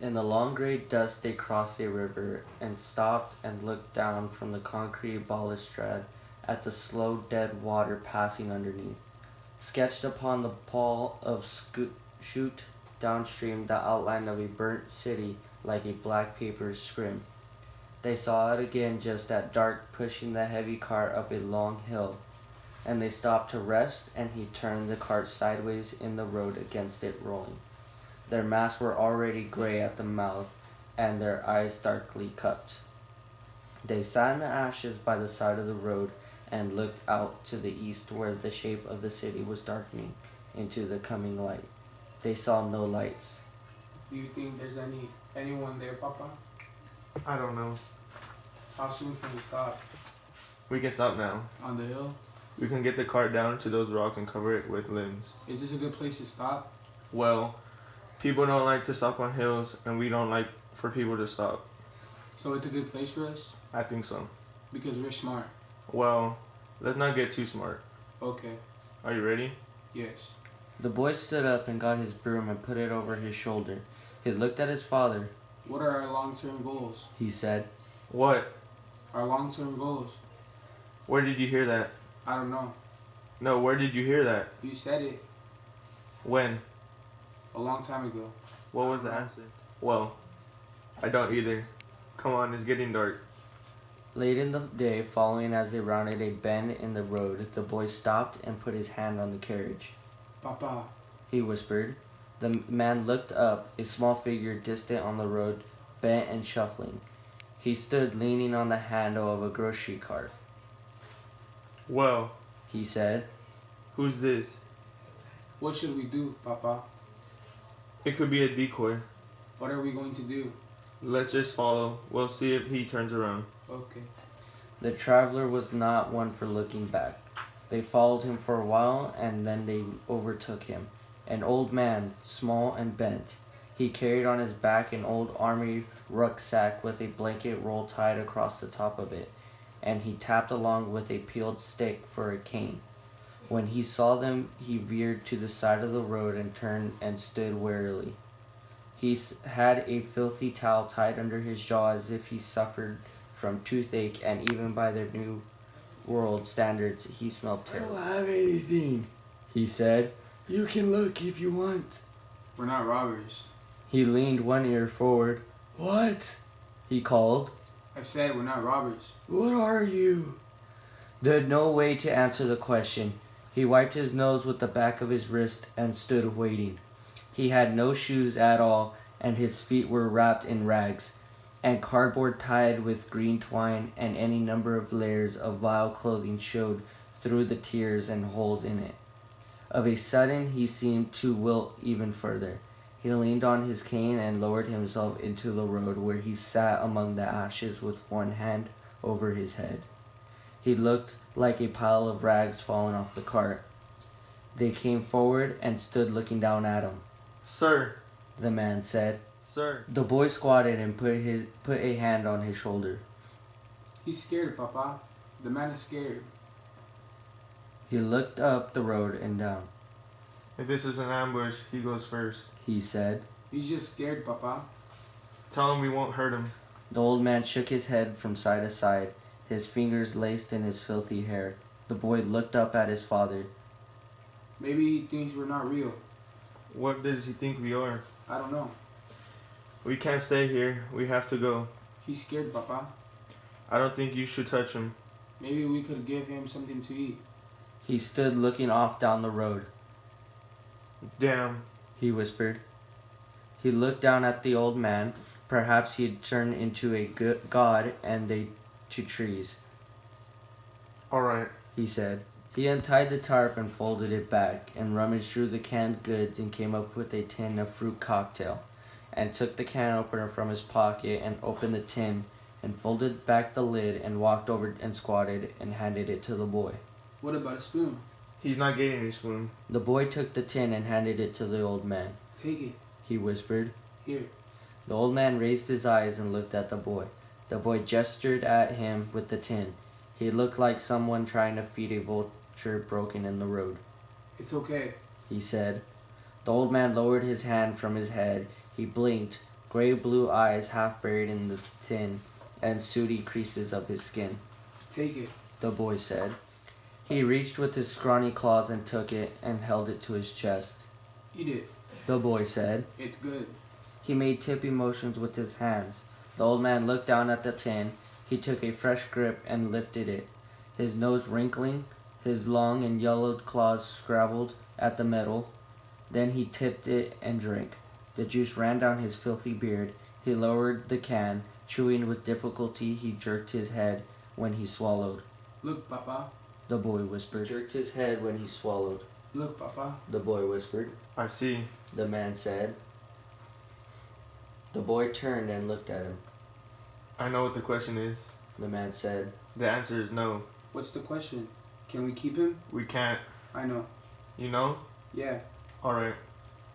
In the long gray dusk they crossed a river, and stopped and looked down from the concrete balustrade at the slow dead water passing underneath. Sketched upon the pall of shoot downstream the outline of a burnt city like a black paper scrim. They saw it again just at dark, pushing the heavy cart up a long hill, and they stopped to rest, and he turned the cart sideways in the road against it rolling. Their masks were already gray at the mouth, and their eyes darkly cupped. They sat in the ashes by the side of the road and looked out to the east where the shape of the city was darkening into the coming light. They saw no lights. Do you think there's anyone there, Papa? I don't know. How soon can we stop? We can stop now. On the hill? We can get the cart down to those rocks and cover it with limbs. Is this a good place to stop? Well, people don't like to stop on hills, and we don't like for people to stop. So it's a good place for us? I think so. Because we're smart. Well, let's not get too smart. Okay. Are you ready? Yes. The boy stood up and got his broom and put it over his shoulder. He looked at his father. What are our long-term goals? He said. What? Our long-term goals? Where did you hear that? I don't know. No, where did you hear that? You said it When? a long time ago. What was the answer? Well, I don't either. Come on, it's getting dark. Late in the day, following as they rounded a bend in the road, the boy stopped and put his hand on the carriage. Papa. He whispered. The man looked up, a small figure distant on the road, bent and shuffling. He stood leaning on the handle of a grocery cart. Well, He said. who's this? What should we do, Papa? It could be a decoy. What are we going to do? Let's just follow. We'll see if he turns around. Okay. The traveler was not one for looking back. They followed him for a while, and then they overtook him. An old man, small and bent. He carried on his back an old army rucksack with a blanket roll tied across the top of it, and he tapped along with a peeled stick for a cane. When he saw them, he veered to the side of the road and turned and stood warily. He had a filthy towel tied under his jaw as if he suffered from toothache, and even by their new world standards, he smelled terrible. I don't have anything, He said. You can look if you want. We're not robbers. He leaned one ear forward. What? He called. I said we're not robbers. What are you? There had no way to answer the question. He wiped his nose with the back of his wrist and stood waiting. He had no shoes at all, and his feet were wrapped in rags, and cardboard tied with green twine, and any number of layers of vile clothing showed through the tears and holes in it. Of a sudden he seemed to wilt even further. He leaned on his cane and lowered himself into the road, where he sat among the ashes with one hand over his head. He looked like a pile of rags fallen off the cart. They came forward and stood looking down at him. Sir! The man said. Sir! The boy squatted and put a hand on his shoulder. He's scared, Papa. The man is scared. He looked up the road and down. If this is an ambush, he goes first. He said. He's just scared, Papa. Tell him we won't hurt him. The old man shook his head from side to side, his fingers laced in his filthy hair. The boy looked up at his father. Maybe he thinks we're not real. What does he think we are? I don't know. We can't stay here. We have to go. He's scared, Papa. I don't think you should touch him. Maybe we could give him something to eat. He stood looking off down the road. Damn. He whispered. He looked down at the old man. Perhaps he had turned into a god and they to trees. Alright. He said. He untied the tarp and folded it back, and rummaged through the canned goods and came up with a tin of fruit cocktail, and took the can opener from his pocket and opened the tin, and folded back the lid and walked over and squatted and handed it to the boy. What about a spoon? He's not getting any spoon. The boy took the tin and handed it to the old man. Take it. He whispered. Here. The old man raised his eyes and looked at the boy. The boy gestured at him with the tin. He looked like someone trying to feed a vulture broken in the road. It's okay. He said. The old man lowered his hand from his head. He blinked, gray blue eyes half buried in the tin, and sooty creases of his skin. Take it. The boy said. He reached with his scrawny claws and took it and held it to his chest. Eat it. The boy said. It's good. He made tippy motions with his hands. The old man looked down at the tin. He took a fresh grip and lifted it, his nose wrinkling, his long and yellowed claws scrabbled at the metal. Then he tipped it and drank. The juice ran down his filthy beard. He lowered the can. Chewing with difficulty, he jerked his head when he swallowed. Look, Papa. The boy whispered. He jerked his head when he swallowed. Look, Papa. The boy whispered. I see. The man said. The boy turned and looked at him. I know what the question is. The man said. The answer is no. What's the question? Can we keep him? We can't. I know. You know? Yeah. Alright.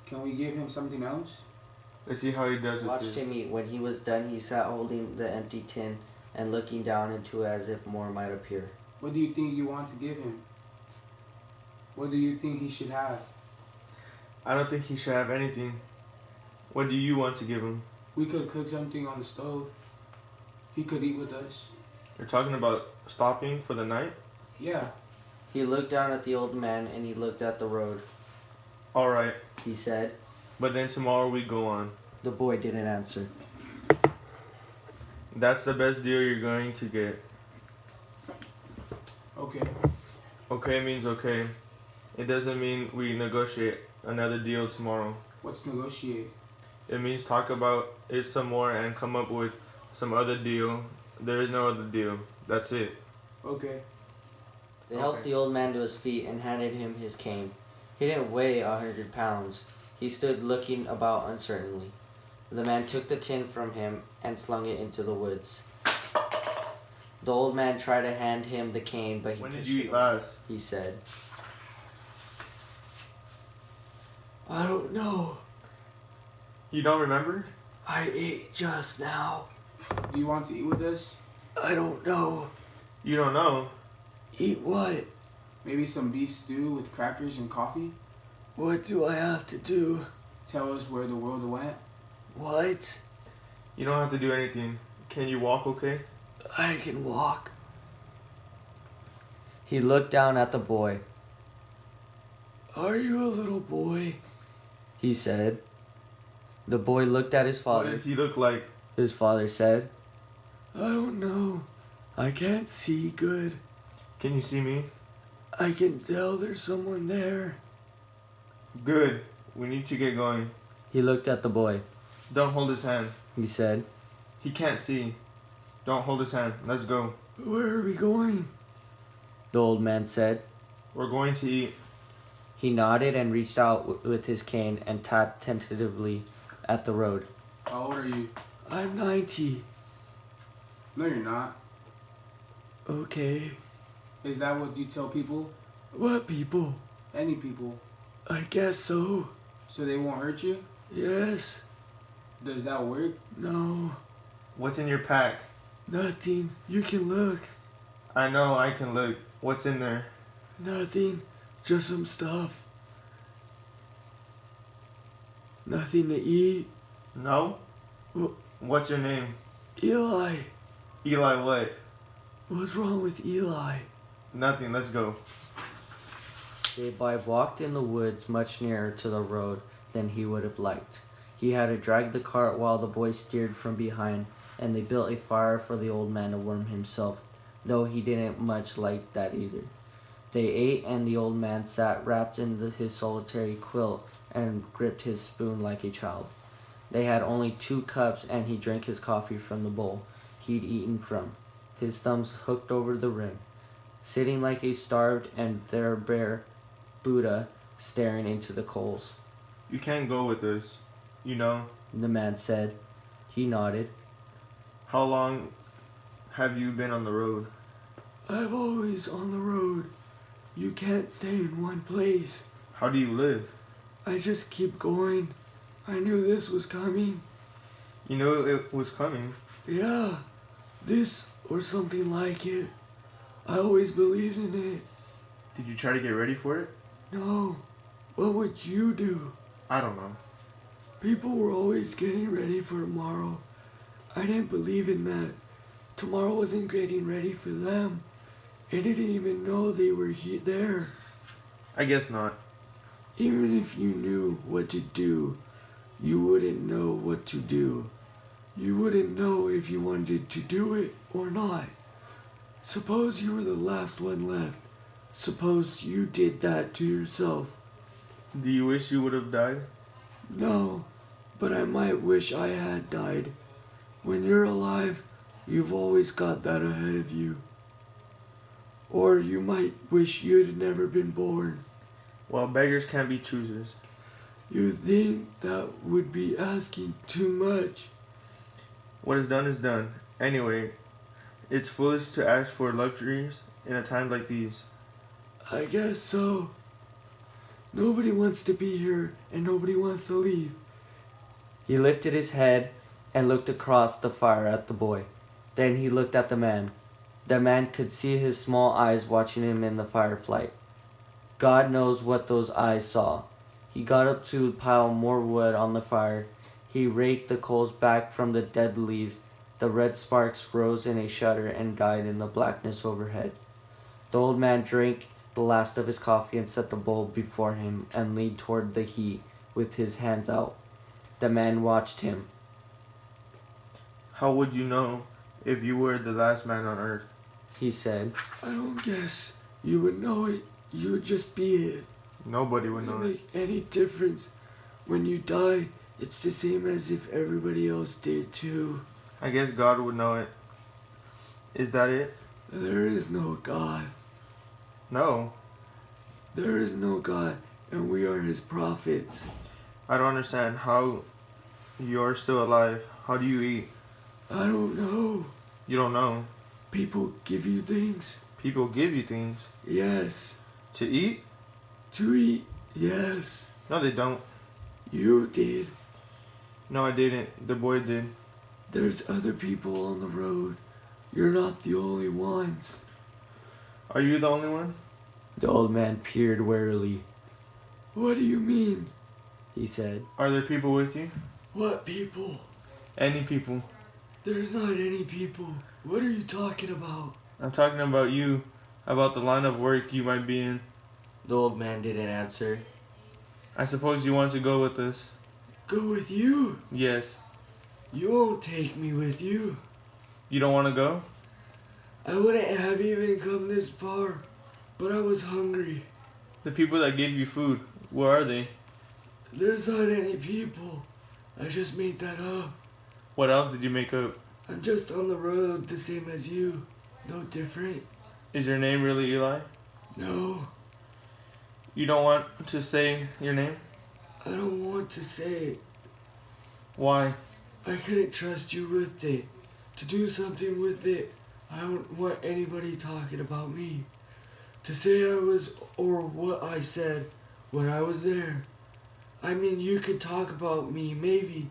Can we give him something else? Let's see how he does with Watched this. him eat. When he was done, he sat holding the empty tin and looking down into it as if more might appear. What do you think you want to give him? What do you think he should have? I don't think he should have anything. What do you want to give him? We could cook something on the stove. He could eat with us. You're talking about stopping for the night? Yeah. He looked down at the old man and he looked at the road. Alright. He said. But then tomorrow we go on. The boy didn't answer. That's the best deal you're going to get. Okay. Okay means okay. It doesn't mean we negotiate another deal tomorrow. What's negotiate? It means talk about it some more and come up with some other deal. There is no other deal. That's it. Okay. They helped the old man to his feet and handed him his cane. He didn't weigh 100 pounds. He stood looking about uncertainly. The man took the tin from him and slung it into the woods. The old man tried to hand him the cane, but he When did pushed you it eat away. last? He said. I don't know. You don't remember? I ate just now. Do you want to eat with us? I don't know. You don't know? Eat what? Maybe some beef stew with crackers and coffee? What do I have to do? Tell us where the world went? What? You don't have to do anything. Can you walk okay? I can walk. He looked down at the boy. Are you a little boy? He said. The boy looked at his What father. does he look like? His father said. I don't know. I can't see good. Can you see me? I can tell there's someone there. Good. We need to get going. He looked at the boy. Don't hold his hand. He said. He can't see. Don't hold his hand. Let's go. Where are we going? The old man said. We're going to eat. He nodded and reached out with his cane and tapped tentatively at the road. How old are you? I'm 90. No, you're not. Okay. Is that what you tell people? What people? Any people. I guess so. So they won't hurt you? Yes. Does that work? No. What's in your pack? Nothing. You can look. I know I can look. What's in there? Nothing. Just some stuff. Nothing to eat. No? Well, What's your name? Eli. Eli what? What's wrong with Eli? Nothing. Let's go. The boy walked in the woods much nearer to the road than he would have liked. He had to drag the cart while the boy steered from behind, and they built a fire for the old man to warm himself, though he didn't much like that either. They ate, and the old man sat wrapped in his solitary quilt and gripped his spoon like a child. They had only 2 cups, and he drank his coffee from the bowl he'd eaten from, his thumbs hooked over the rim, sitting like a starved and threadbare Buddha staring into the coals. You can't go with us. You know. The man said. He nodded. How long have you been on the road? I'm always on the road. You can't stay in one place. How do you live? I just keep going. I knew this was coming. You know it was coming. Yeah, this or something like it. I always believed in it. Did you try to get ready for it? No, what would you do? I don't know. People were always getting ready for tomorrow. I didn't believe in that. Tomorrow wasn't getting ready for them. I didn't even know they were there. I guess not. Even if you knew what to do, you wouldn't know what to do. You wouldn't know if you wanted to do it or not. Suppose you were the last one left. Suppose you did that to yourself. Do you wish you would have died? No, but I might wish I had died. When you're alive, you've always got that ahead of you. Or you might wish you'd never been born. Well, beggars can't be choosers. You think that would be asking too much? What is done is done. Anyway, it's foolish to ask for luxuries in a time like these. I guess so. Nobody wants to be here and nobody wants to leave. He lifted his head and looked across the fire at the boy. Then he looked at the man. The man could see his small eyes watching him in the firelight. God knows what those eyes saw. He got up to pile more wood on the fire. He raked the coals back from the dead leaves. The red sparks rose in a shudder and died in the blackness overhead. The old man drank the last of his coffee and set the bowl before him and leaned toward the heat with his hands out. The man watched him. How would you know if you were the last man on earth? He said, I don't guess you would know it. You would just be it. Nobody would It know doesn't it. make any difference. When you die, it's the same as if everybody else did too. I guess God would know it. Is that it? There is no God. No. There is no God, and we are his prophets. I don't understand how you're still alive. How do you eat? I don't know. You don't know. People give you things. People give you things. Yes. To eat? To eat. Yes. No, they don't. You did. No, I didn't. The boy did. There's other people on the road. You're not the only ones. Are you the only one? the old man peered warily. What do you mean? He said, Are there people with you? What people? Any people? There's not any people. What are you talking about? I'm talking about you. About the line of work you might be in. the old man didn't answer. I suppose you want to go with us. Go with you? Yes. You won't take me with you. You don't want to go? I wouldn't have even come this far, but I was hungry. The people that gave you food, where are they? There's not any people. I just made that up. What else did you make up? I'm just on the road the same as you. No different. Is your name really Eli? No, You don't want to say your name? I don't want to say it. Why? I couldn't trust you with it. To do something with it, I don't want anybody talking about me. To say I was or what I said when I was there. I mean, you could talk about me, maybe,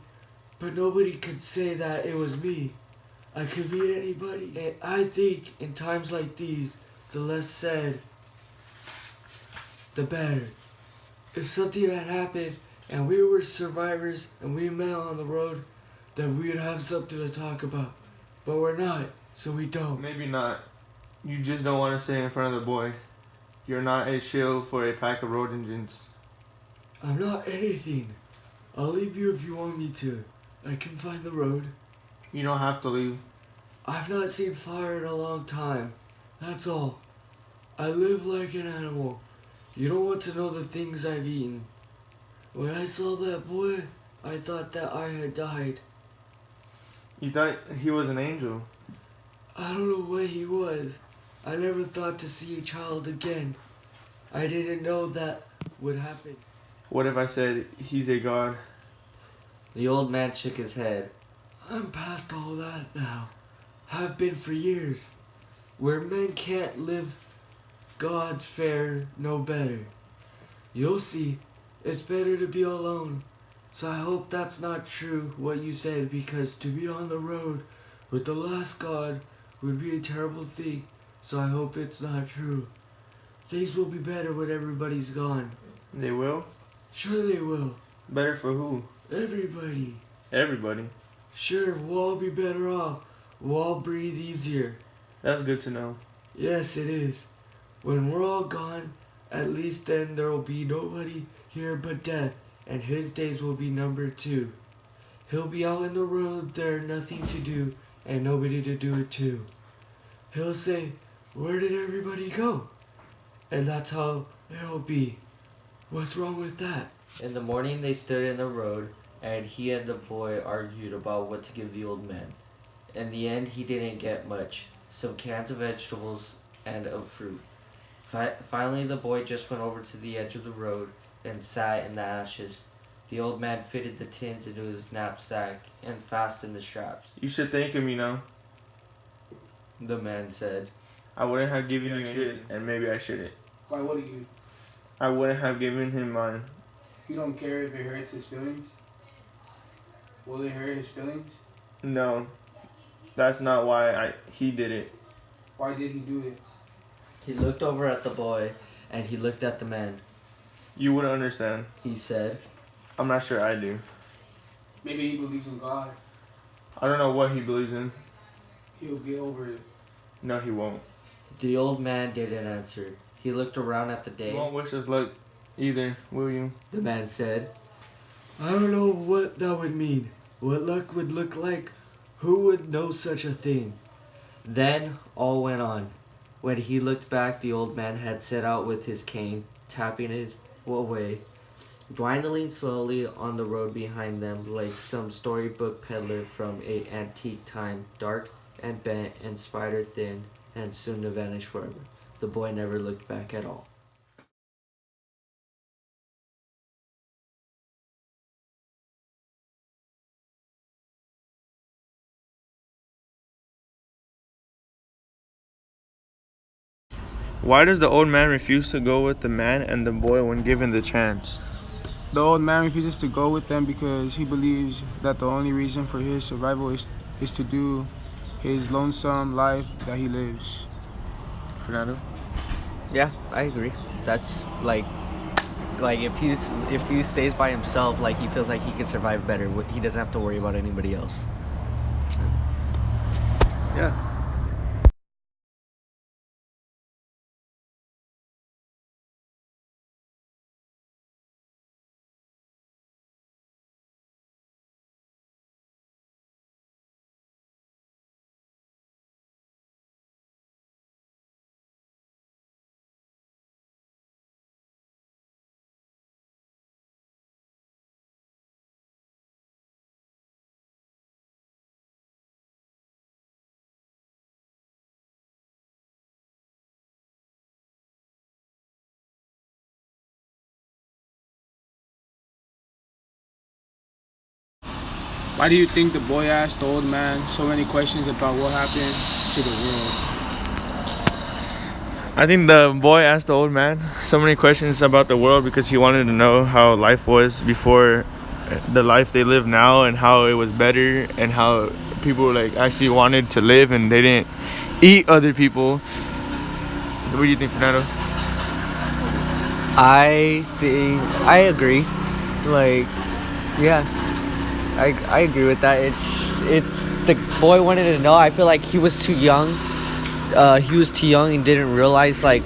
but nobody could say that it was me. I could be anybody. And I think in times like these, the less said, the better. If something had happened and we were survivors and we met on the road, then we'd have something to talk about. But we're not, so we don't. Maybe not. You just don't want to say in front of the boy. You're not a shield for a pack of road agents. I'm not anything. I'll leave you if you want me to. I can find the road. You don't have to leave. I've not seen fire in a long time. That's all. I live like an animal. You don't want to know the things I've eaten. When I saw that boy, I thought that I had died. You thought he was an angel. I don't know what he was. I never thought to see a child again. I didn't know that would happen. What if I said he's a god? The old man shook his head. I'm past all that now. Have been for years. Where men can't live, God's fare no better. You'll see, it's better to be alone. So I hope that's not true what you said, because to be on the road with the last God would be a terrible thing. So I hope it's not true. Things will be better when everybody's gone. They will? Sure they will. Better for who? Everybody. Everybody. Sure, we'll all be better off. We'll all breathe easier. That's good to know. Yes, it is. When we're all gone, at least then there will be nobody here but death, and his days will be numbered too. He'll be out in the road, there nothing to do, and nobody to do it to. He'll say, "Where did everybody go?" And that's how it'll be. What's wrong with that? In the morning they stood in the road, and he and the boy argued about what to give the old man. In the end, he didn't get much. Some cans of vegetables and of fruit. Finally, the boy just went over to the edge of the road and sat in the ashes. The old man fitted the tins into his knapsack and fastened the straps. You should thank me now. The man said, I wouldn't have given you shit, and maybe I shouldn't. Why wouldn't you? I wouldn't have given him mine. You don't care if it hurts his feelings? Will it hurt his feelings? No, that's not why he did it. Why did he do it? He looked over at the boy, and he looked at the man. You wouldn't understand. He said, I'm not sure I do. Maybe he believes in God. I don't know what he believes in. He'll get over it. No, he won't. The old man didn't answer. He looked around at the day. You won't wish us luck either, will you? The man said, I don't know what that would mean. What luck would look like? Who would know such a thing? Then all went on. When he looked back, the old man had set out with his cane, tapping his way, dwindling slowly on the road behind them like some storybook peddler from an antique time, dark and bent and spider thin, and soon to vanish forever. The boy never looked back at all. Why does the old man refuse to go with the man and the boy when given the chance? The old man refuses to go with them because he believes that the only reason for his survival is to do his lonesome life that he lives. Fernando? Yeah, I agree. That's like if he stays by himself, like he feels like he can survive better. He doesn't have to worry about anybody else. Yeah. Why do you think the boy asked the old man so many questions about what happened to the world? I think the boy asked the old man so many questions about the world because he wanted to know how life was before the life they live now, and how it was better, and how people like actually wanted to live and they didn't eat other people. What do you think, Fernando? I agree. Like, yeah, I agree with that. It's the boy wanted to know. I feel like he was too young. He was too young and didn't realize, like,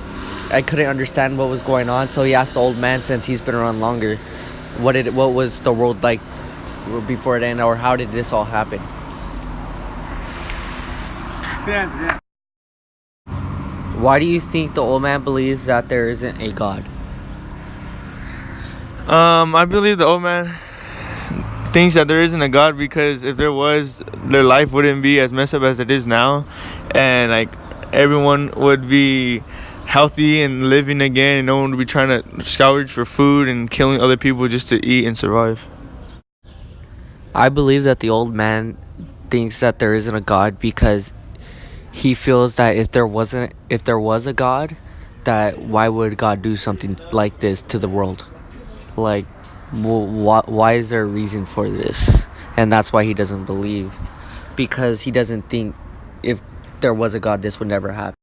I couldn't understand what was going on. So he asked the old man, since he's been around longer, what was the world like before it ended, or how did this all happen? Good answer, yeah. Why do you think the old man believes that there isn't a God? I believe the old man thinks that there isn't a God because if there was, their life wouldn't be as messed up as it is now, and like everyone would be healthy and living again, and no one would be trying to scourge for food and killing other people just to eat and survive. I believe that the old man thinks that there isn't a God because he feels that if there was a God, that why would God do something like this to the world? Like, why is there a reason for this? And that's why he doesn't believe, because he doesn't think if there was a God, this would never happen.